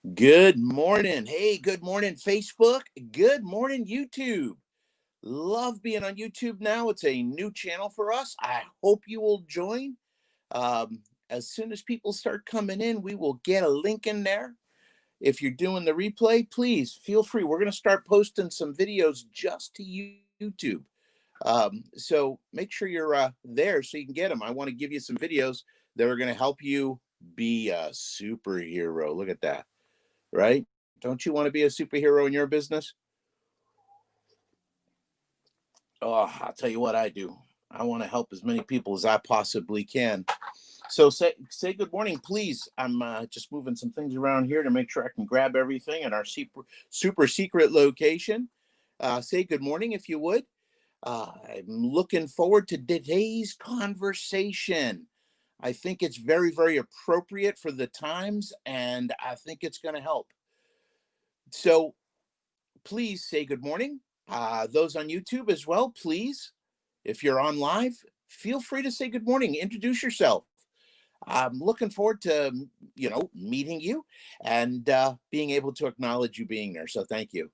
Good morning. Hey, good morning, Facebook. Good morning, YouTube. Love being on YouTube now. It's a new channel for us. I hope you will join. As soon as people start coming in, we will get a link in there. If you're doing the replay, please feel free. We're going to start posting some videos just to YouTube. So make sure you're there so you can get them. I want to give you some videos that are going to help you be a superhero. Look at that. Right? Don't you want to be a superhero in your business? Oh, I'll tell you what I do. I want to help as many people as I possibly can. So say good morning, please. I'm just moving some things around here to make sure I can grab everything in our super secret location. Say good morning if you would. I'm looking forward to today's conversation. I think it's very, very appropriate for the times, and I think it's going to help. So please say good morning. Those on YouTube as well, please. If you're on live, feel free to say good morning. Introduce yourself. I'm looking forward to, meeting you and being able to acknowledge you being there. So thank you.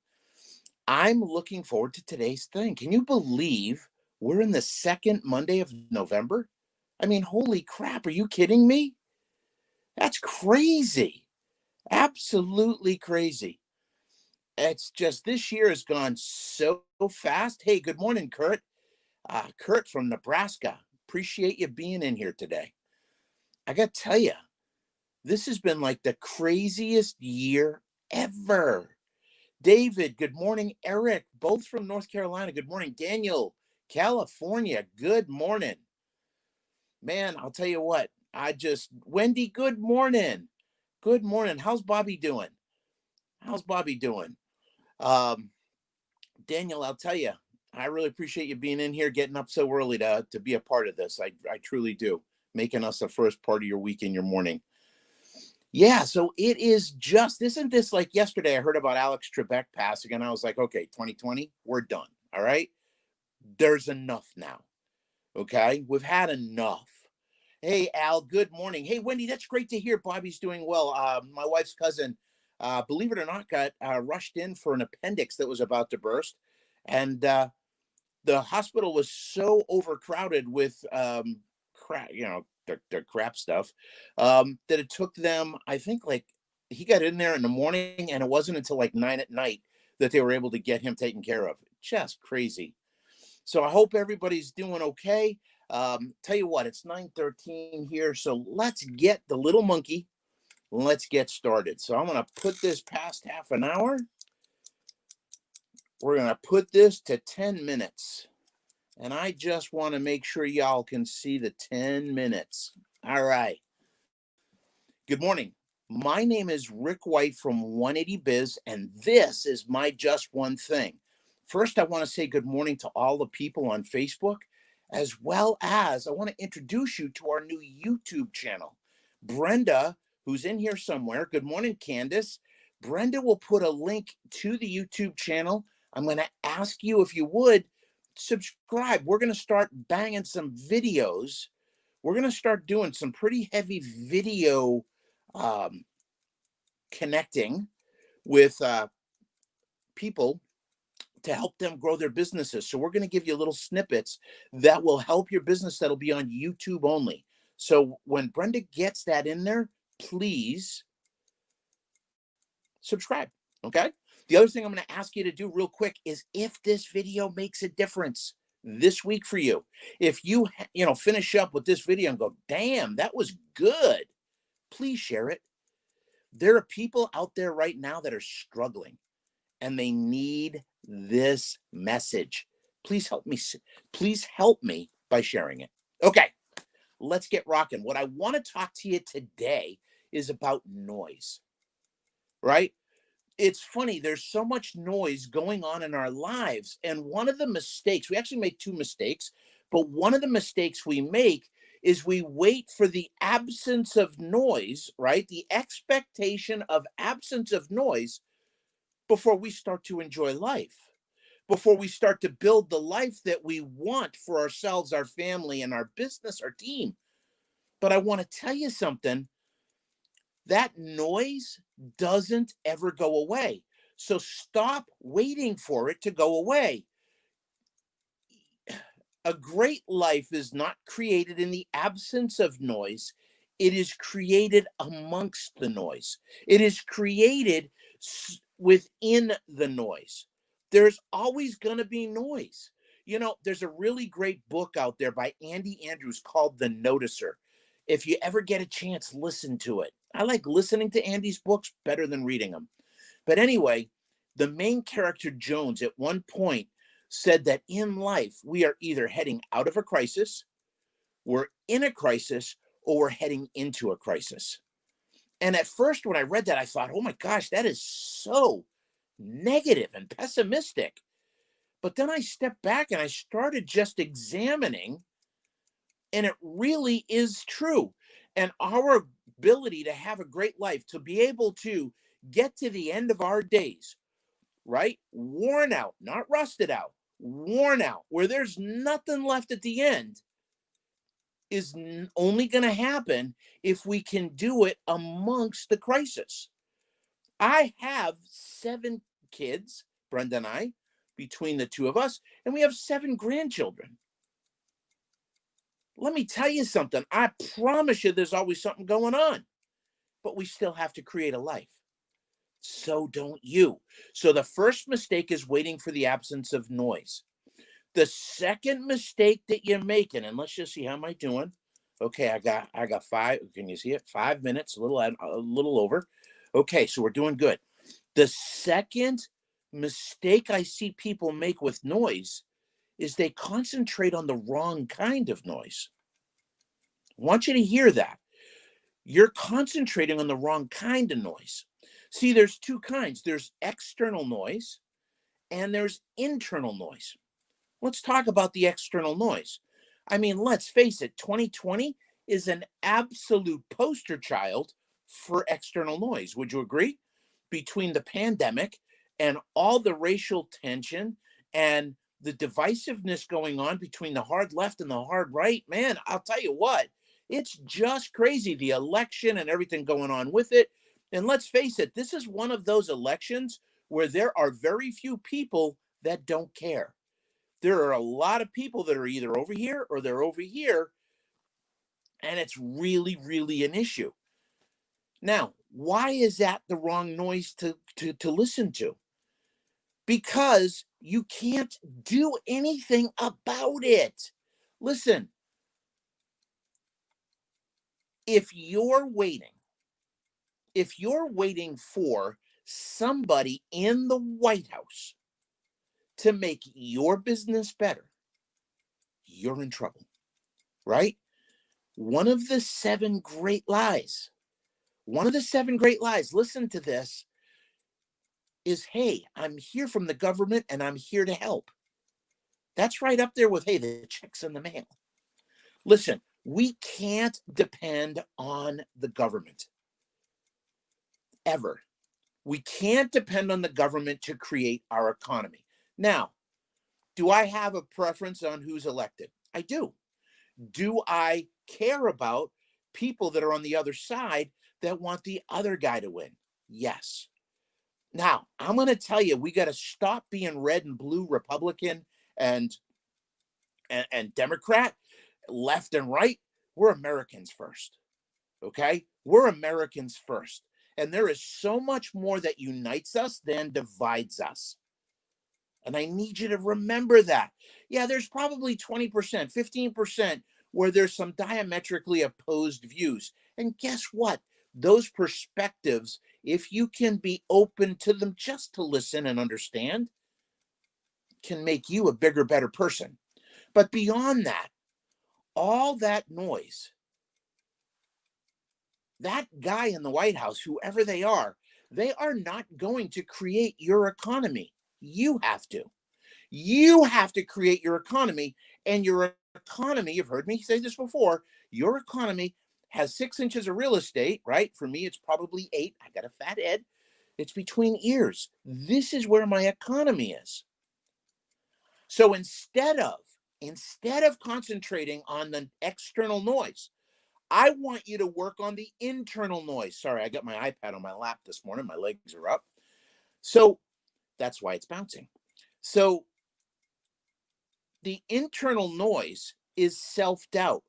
I'm looking forward to today's thing. Can you believe we're in the second Monday of November? I mean, holy crap. Are you kidding me? That's crazy. Absolutely crazy. It's just this year has gone so fast. Hey, good morning, Kurt. Kurt from Nebraska. Appreciate you being in here today. I got to tell you, this has been like the craziest year ever. David, good morning. Eric, both from North Carolina. Good morning. Daniel, California. Good morning. Man, I'll tell you what. Wendy, good morning. Good morning. How's Bobby doing? Daniel, I'll tell you, I really appreciate you being in here, getting up so early to be a part of this. I truly do, making us the first part of your week in your morning. Yeah, so it is isn't this like yesterday? I heard about Alex Trebek passing, and I was like, okay, 2020, we're done. All right, there's enough now. Okay, we've had enough. Hey, Al, good morning. Hey, Wendy, that's great to hear. Bobby's doing well. My wife's cousin, believe it or not, got rushed in for an appendix that was about to burst. And the hospital was so overcrowded with crap, the crap stuff, that it took them, I think, like he got in there in the morning, and it wasn't until like 9 at night that they were able to get him taken care of. Just crazy. So I hope everybody's doing okay. Tell you what, it's 9:13 here, so let's get the little monkey. Let's get started. So I'm going to put this past half an hour. We're going to put this to 10 minutes. And I just want to make sure y'all can see the 10 minutes. All right. Good morning. My name is Rick White from 180 Biz, and this is my Just One Thing. First, I want to say good morning to all the people on Facebook, as well as I want to introduce you to our new YouTube channel. Brenda, who's in here somewhere. Good morning, Candace. Brenda will put a link to the YouTube channel. I'm going to ask you if you would subscribe. We're going to start banging some videos. We're going to start doing some pretty heavy video connecting with people to help them grow their businesses. So we're going to give you little snippets that will help your business that'll be on YouTube only. So when Brenda gets that in there, please subscribe. Okay. The other thing I'm going to ask you to do real quick is if this video makes a difference this week for you, if you finish up with this video and go, damn, that was good, please share it. There are people out there right now that are struggling and they need this message. Please help me. Please help me by sharing it. Okay, let's get rocking. What I want to talk to you today is about noise, right? It's funny, there's so much noise going on in our lives. And one of the mistakes, we actually make two mistakes, but one of the mistakes we make is we wait for the absence of noise, right? The expectation of absence of noise before we start to enjoy life, before we start to build the life that we want for ourselves, our family, and our business, our team. But I want to tell you something. That noise doesn't ever go away. So stop waiting for it to go away. A great life is not created in the absence of noise. It is created amongst the noise. It is created within the noise. There's always going to be noise. You know, there's a really great book out there by Andy Andrews called The Noticer. If you ever get a chance, listen to it. I like listening to Andy's books better than reading them. But anyway, the main character, Jones, at one point said that in life, we are either heading out of a crisis, we're in a crisis, or we're heading into a crisis. And at first, when I read that, I thought, oh my gosh, that is so negative and pessimistic. But then I stepped back and I started just examining, and it really is true. And our ability to have a great life, to be able to get to the end of our days, right? Worn out, not rusted out, worn out, where there's nothing left at the end, is only going to happen if we can do it amongst the crisis. I have 7 kids, Brenda and I, between the two of us, and we have 7 grandchildren. Let me tell you something. I promise you there's always something going on, but we still have to create a life. So don't you. So the first mistake is waiting for the absence of noise. The second mistake that you're making, and let's just see, how am I doing? Okay, I got 5. Can you see it? 5 minutes, a little over. Okay, so we're doing good. The second mistake I see people make with noise is they concentrate on the wrong kind of noise. I want you to hear that. You're concentrating on the wrong kind of noise. See, there's 2 kinds. There's external noise and there's internal noise. Let's talk about the external noise. I mean, let's face it, 2020 is an absolute poster child for external noise. Would you agree? Between the pandemic and all the racial tension and the divisiveness going on between the hard left and the hard right, man, I'll tell you what, it's just crazy. The election and everything going on with it. And let's face it, this is one of those elections where there are very few people that don't care. There are a lot of people that are either over here or they're over here, and it's really, really an issue. Now, why is that the wrong noise to listen to? Because you can't do anything about it. Listen, if you're waiting for somebody in the White House to make your business better, you're in trouble, right? One of the 7 great lies, listen to this, is, hey, I'm here from the government and I'm here to help. That's right up there with, hey, the check's in the mail. Listen, we can't depend on the government. Ever. We can't depend on the government to create our economy. Now, do I have a preference on who's elected? I do. Do I care about people that are on the other side that want the other guy to win? Yes. Now, I'm going to tell you, we got to stop being red and blue, Republican and Democrat, left and right. We're Americans first. Okay? We're Americans first. And there is so much more that unites us than divides us. And I need you to remember that. Yeah, there's probably 20%, 15% where there's some diametrically opposed views. And guess what? Those perspectives, if you can be open to them just to listen and understand, can make you a bigger, better person. But beyond that, all that noise, that guy in the White House, whoever they are not going to create your economy. You have to. You have to create your economy, and your economy, you've heard me say this before, your economy has 6 inches of real estate, right? For me, it's probably 8. I got a fat head. It's between ears. This is where my economy is. So instead of concentrating on the external noise, I want you to work on the internal noise. Sorry, I got my iPad on my lap this morning. My legs are up. So that's why it's bouncing. So the internal noise is self-doubt.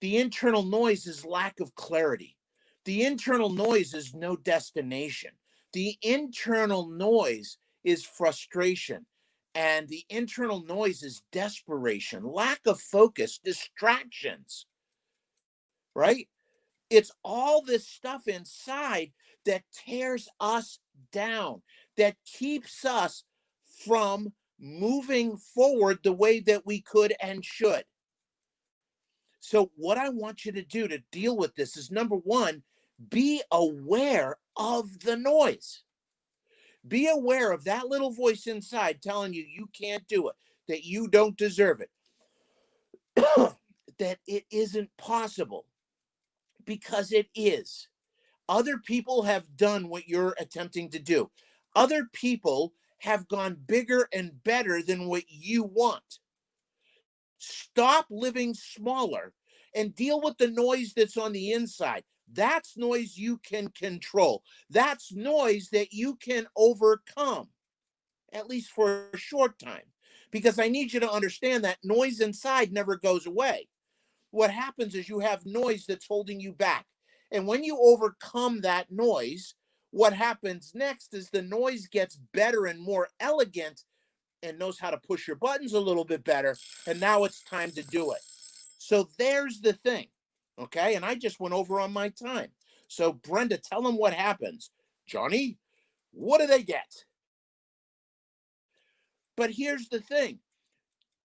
The internal noise is lack of clarity. The internal noise is no destination. The internal noise is frustration. And the internal noise is desperation, lack of focus, distractions, right? It's all this stuff inside that tears us down, that keeps us from moving forward the way that we could and should. So what I want you to do to deal with this is, number one, be aware of the noise. Be aware of that little voice inside telling you you can't do it, that you don't deserve it, that it isn't possible, because it is. Other people have done what you're attempting to do. Other people have gone bigger and better than what you want. Stop living smaller and deal with the noise that's on the inside. That's noise you can control. That's noise that you can overcome, at least for a short time. Because I need you to understand that noise inside never goes away. What happens is you have noise that's holding you back. And when you overcome that noise, what happens next is the noise gets better and more elegant and knows how to push your buttons a little bit better. And now it's time to do it. So there's the thing. Okay. And I just went over on my time. So Brenda, tell them what happens. Johnny, what do they get? But here's the thing.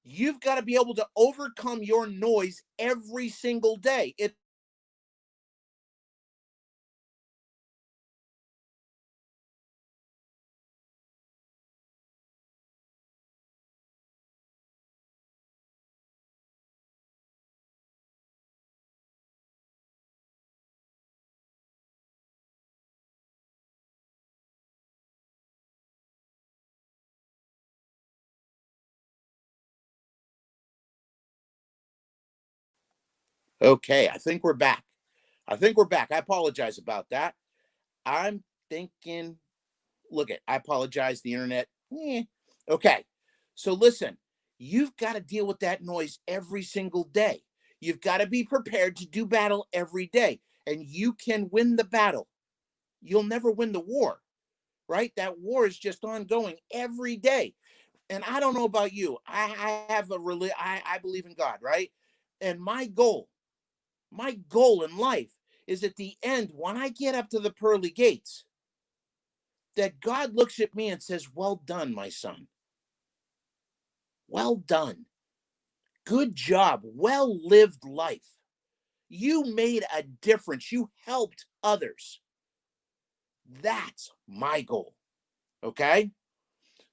You've got to be able to overcome your noise every single day. Okay, I think we're back. I apologize about that. I'm thinking, I apologize, the internet. Okay, so listen, you've got to deal with that noise every single day. You've got to be prepared to do battle every day, and you can win the battle. You'll never win the war, right? That war is just ongoing every day. And I don't know about you. I have I believe in God, right? And my goal in life is at the end, when I get up to the pearly gates, that God looks at me and says, well done, my son. Well done. Good job. Well lived life. You made a difference. You helped others. That's my goal. Okay.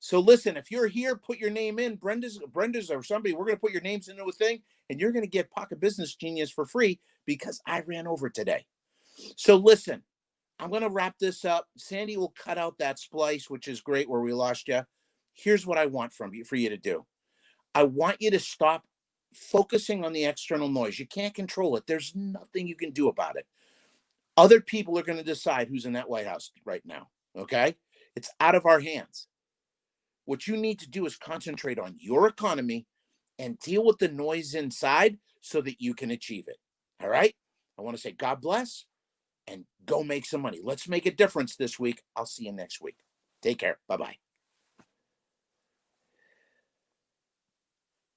So listen, if you're here, put your name in. Brenda's or somebody, we're going to put your names into a thing, and you're going to get Pocket Business Genius for free because I ran over today. So listen, I'm going to wrap this up. Sandy will cut out that splice, which is great, where we lost you. Here's what I want for you to do. I want you to stop focusing on the external noise. You can't control it. There's nothing you can do about it. Other people are going to decide who's in that White House right now. Okay? It's out of our hands. What you need to do is concentrate on your economy and deal with the noise inside so that you can achieve it. All right? I want to say God bless and go make some money. Let's make a difference this week. I'll see you next week. Take care. Bye-bye.